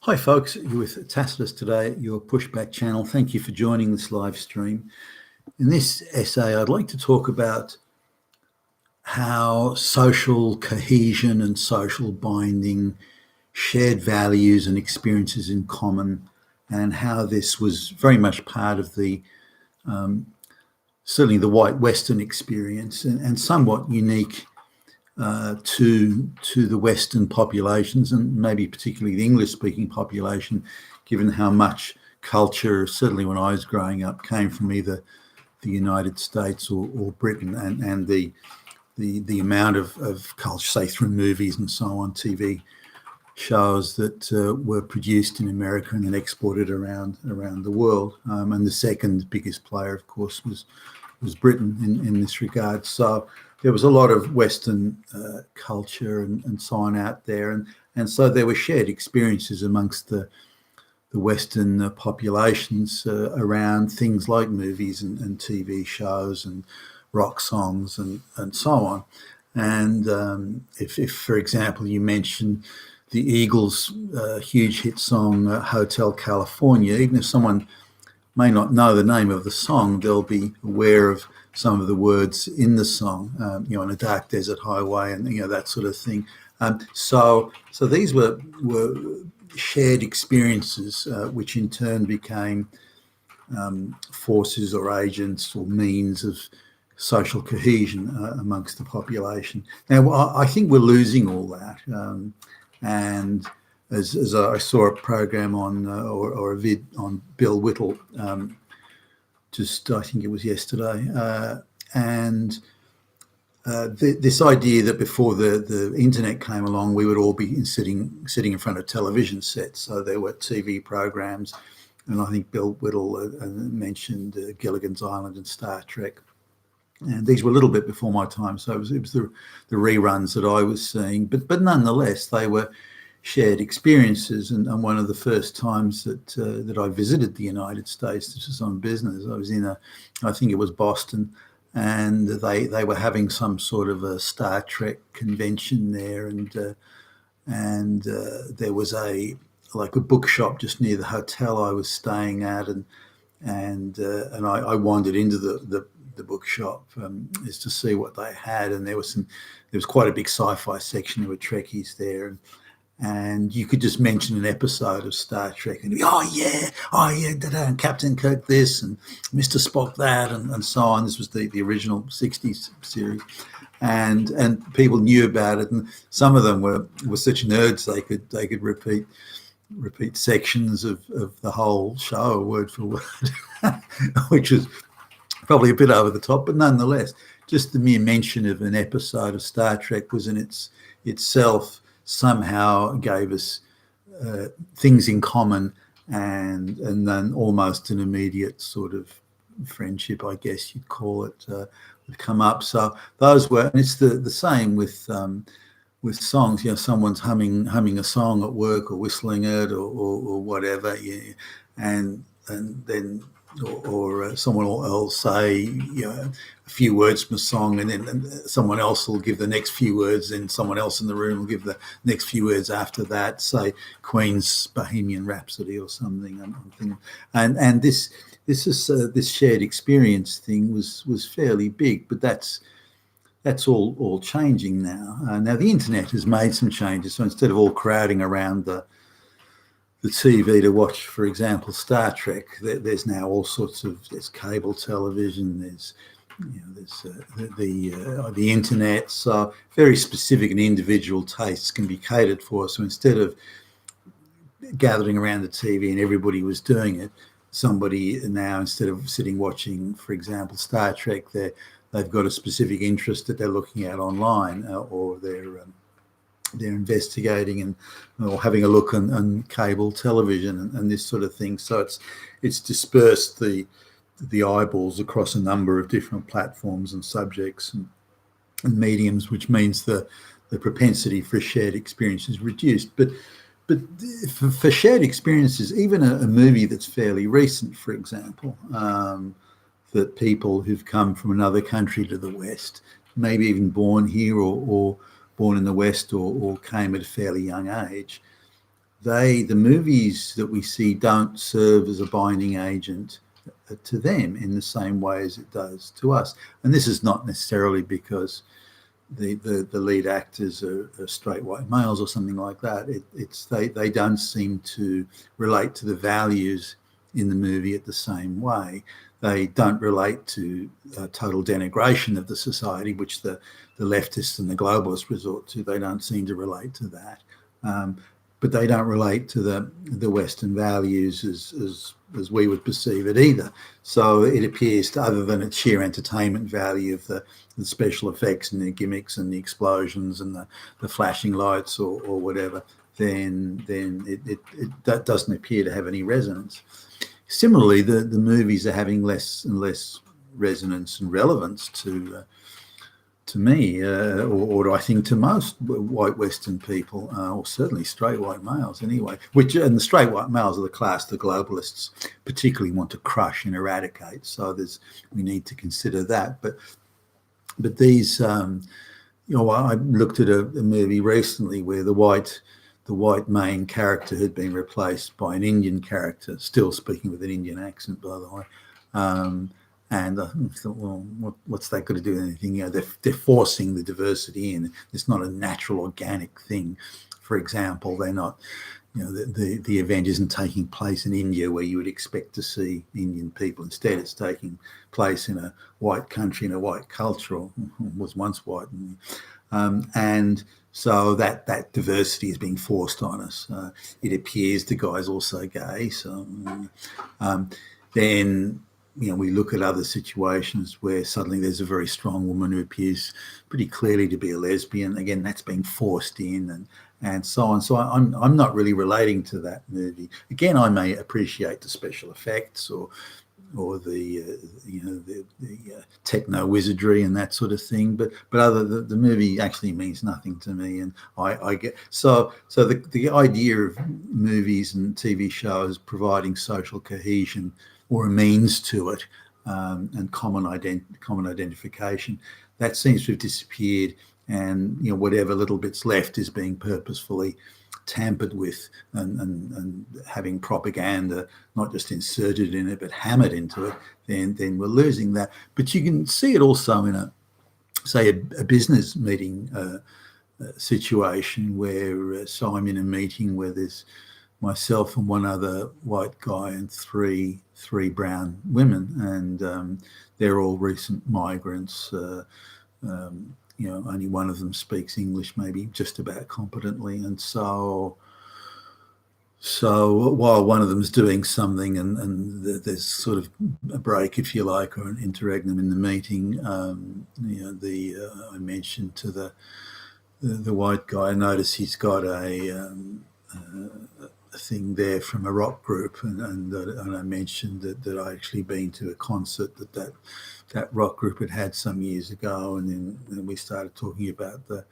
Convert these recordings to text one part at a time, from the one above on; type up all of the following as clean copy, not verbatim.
Hi folks, you're with Tacitus today, your pushback channel. Thank you for joining this live stream. In this essay, I'd like to talk about how social cohesion and social binding, shared values and experiences in common, and how this was very much part of the certainly the white Western experience and somewhat unique to the Western populations, and maybe particularly the English-speaking population, given how much culture, certainly when I was growing up, came from either the United States or Britain, and the amount of culture, say through movies and so on, TV shows that were produced in America and then exported around the world. And the second biggest player, of course, was Britain in this regard. So there was a lot of Western culture and so on out there, and so there were shared experiences amongst the Western populations around things like movies and TV shows and rock songs and so on. And if for example, you mention the Eagles' huge hit song, Hotel California, even if someone may not know the name of the song, they'll be aware of some of the words in the song, on a dark desert highway and, that sort of thing. So these were shared experiences, which in turn became forces or agents or means of social cohesion amongst the population. Now, I think we're losing all that. And as I saw a program on or a vid on Bill Whittle, I think it was yesterday, and this idea that before the internet came along, we would all be sitting in front of television sets. So there were TV programs, and I think Bill Whittle mentioned Gilligan's Island and Star Trek. And these were a little bit before my time, so it was the reruns that I was seeing. But nonetheless, they were shared experiences. And one of the first times that I visited the United States, this was on business, I was in I think it was Boston, and they were having some sort of a Star Trek convention there, and there was a bookshop just near the hotel I was staying at, and I wandered into the bookshop is to see what they had, and there was quite a big sci-fi section. There were Trekkies there, and you could just mention an episode of Star Trek and oh yeah, and Captain Kirk this and Mr. Spock that, and so on. This was the original 60s series, and people knew about it, and some of them were such nerds they could repeat sections of the whole show word for word, which was probably a bit over the top, but nonetheless, just the mere mention of an episode of Star Trek was in itself somehow gave us things in common, and then almost an immediate sort of friendship, I guess you'd call it, would come up. So those were, and it's the same with songs. Someone's humming a song at work or whistling it or whatever, and then. Or someone will say, a few words from a song, and then someone else will give the next few words, and someone else in the room will give the next few words after that. Say Queen's Bohemian Rhapsody or something. And this shared experience thing was fairly big, but that's all changing now. Now the internet has made some changes, so instead of all crowding around the TV to watch, for example, Star Trek, there's now all sorts of, there's cable television, there's the internet, so very specific and individual tastes can be catered for. So instead of gathering around the TV and everybody was doing it, somebody now, instead of sitting watching, for example, Star Trek, they've got a specific interest that they're looking at online, or they're investigating or having a look on cable television and this sort of thing. So it's dispersed the eyeballs across a number of different platforms and subjects and mediums, which means the propensity for shared experience is reduced. But for shared experiences, even a movie that's fairly recent, for example, that people who've come from another country to the West, maybe even born here or born in the West or came at a fairly young age, the movies that we see don't serve as a binding agent to them in the same way as it does to us. And this is not necessarily because the lead actors are straight white males or something like that. It's they don't seem to relate to the values in the movie at the same way. They don't relate to total denigration of the society, which the leftists and the globalists resort to. They don't seem to relate to that. But they don't relate to the Western values as we would perceive it either. So it appears, to, other than its sheer entertainment value of the special effects and the gimmicks and the explosions and the flashing lights or whatever, then that doesn't appear to have any resonance. Similarly, the movies are having less and less resonance and relevance to me, or I think to most white Western people, or certainly straight white males anyway, and the straight white males are the class the globalists particularly want to crush and eradicate. So we need to consider that. But these, I looked at a movie recently where the white main character had been replaced by an Indian character, still speaking with an Indian accent, by the way. And I thought, well, what's that got to do with anything? They're forcing the diversity in. It's not a natural, organic thing. For example, they're not, the event isn't taking place in India where you would expect to see Indian people. Instead, it's taking place in a white country, in a white culture, or was once white. And so that diversity is being forced on us. It appears the guy's also gay. So then, we look at other situations where suddenly there's a very strong woman who appears pretty clearly to be a lesbian. Again, that's being forced in and so on. So I'm not really relating to that movie. Again, I may appreciate the special effects or the techno wizardry and that sort of thing, but the movie actually means nothing to me. And I get so the idea of movies and TV shows providing social cohesion or a means to it, and common identification, that seems to have disappeared. And whatever little bits left is being purposefully tampered with and having propaganda not just inserted in it but hammered into it. Then we're losing that. But you can see it also in a business meeting situation where so I'm in a meeting where there's myself and one other white guy and three brown women, and they're all recent migrants. Only one of them speaks English, maybe just about competently, and so while one of them's doing something, and there's sort of a break, if you like, or an interregnum in the meeting, I mentioned to the white guy, I notice he's got a thing there from a rock group, and I mentioned that I actually been to a concert that rock group had some years ago, and then we started talking about the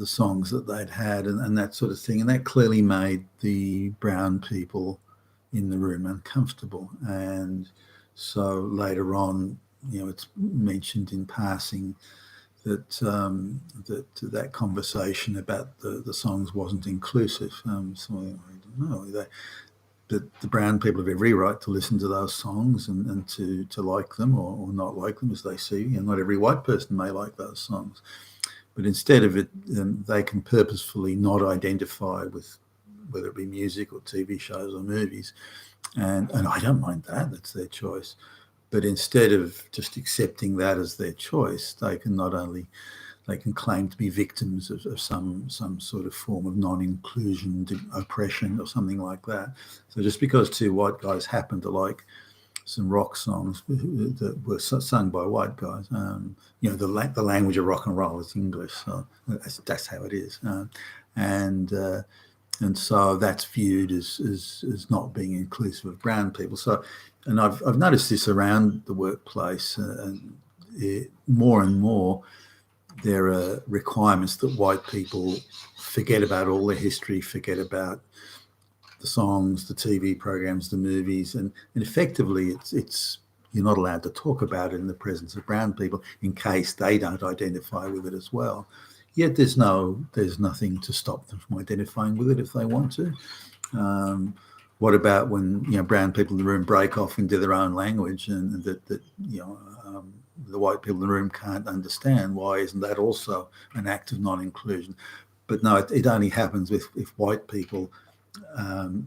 songs that they'd had and that sort of thing, and that clearly made the brown people in the room uncomfortable. And so later on, it's mentioned in passing that conversation about the songs wasn't inclusive. So I don't know. The brown people have every right to listen to those songs and to like them or not like them as they see. Not every white person may like those songs, but instead of it, they can purposefully not identify with whether it be music or TV shows or movies, and I don't mind that. That's their choice. But instead of just accepting that as their choice, they can claim to be victims of some sort of form of non-inclusion, oppression, or something like that. So just because two white guys happen to like some rock songs that were sung by white guys, the language of rock and roll is English, so that's how it is, and so that's viewed as not being inclusive of brown people. So, and I've noticed this around the workplace, more and more. There are requirements that white people forget about all their history, forget about the songs, the TV programs, the movies, and effectively it's you're not allowed to talk about it in the presence of brown people in case they don't identify with it as well. Yet there's nothing to stop them from identifying with it if they want to. What about when brown people in the room break off into their own language and that the white people in the room can't understand? Why isn't that also an act of non-inclusion? But no, it only happens if white people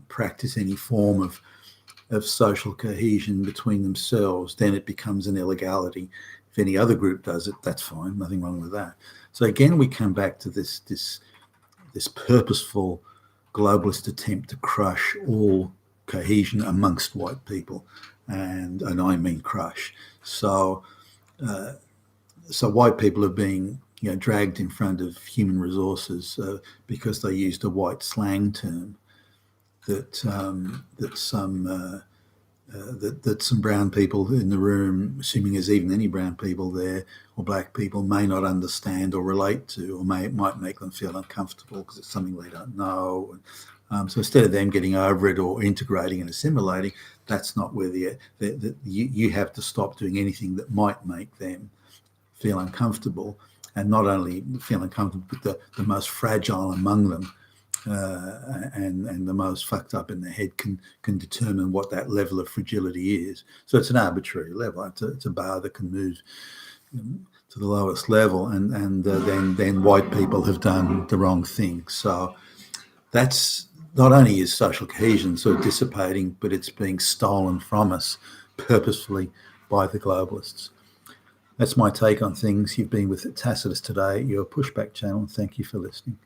practice any form of social cohesion between themselves. Then it becomes an illegality. If any other group does it, that's fine. Nothing wrong with that. So again, we come back to this purposeful globalist attempt to crush all cohesion amongst white people, and I mean crush. So white people are being dragged in front of human resources because they used a white slang term that some brown people in the room, assuming there's even any brown people there or black people, may not understand or relate to, or might make them feel uncomfortable because it's something they don't know. So instead of them getting over it or integrating and assimilating, that's not where you have to stop doing anything that might make them feel uncomfortable, and not only feel uncomfortable, but the most fragile among them and the most fucked up in the head can determine what that level of fragility is. So it's an arbitrary level. It's a bar that can move to the lowest level, and then white people have done the wrong thing. So that's not only is social cohesion sort of dissipating, but it's being stolen from us purposefully by the globalists. That's my take on things. You've been with Tacitus today, your Pushback channel. Thank you for listening.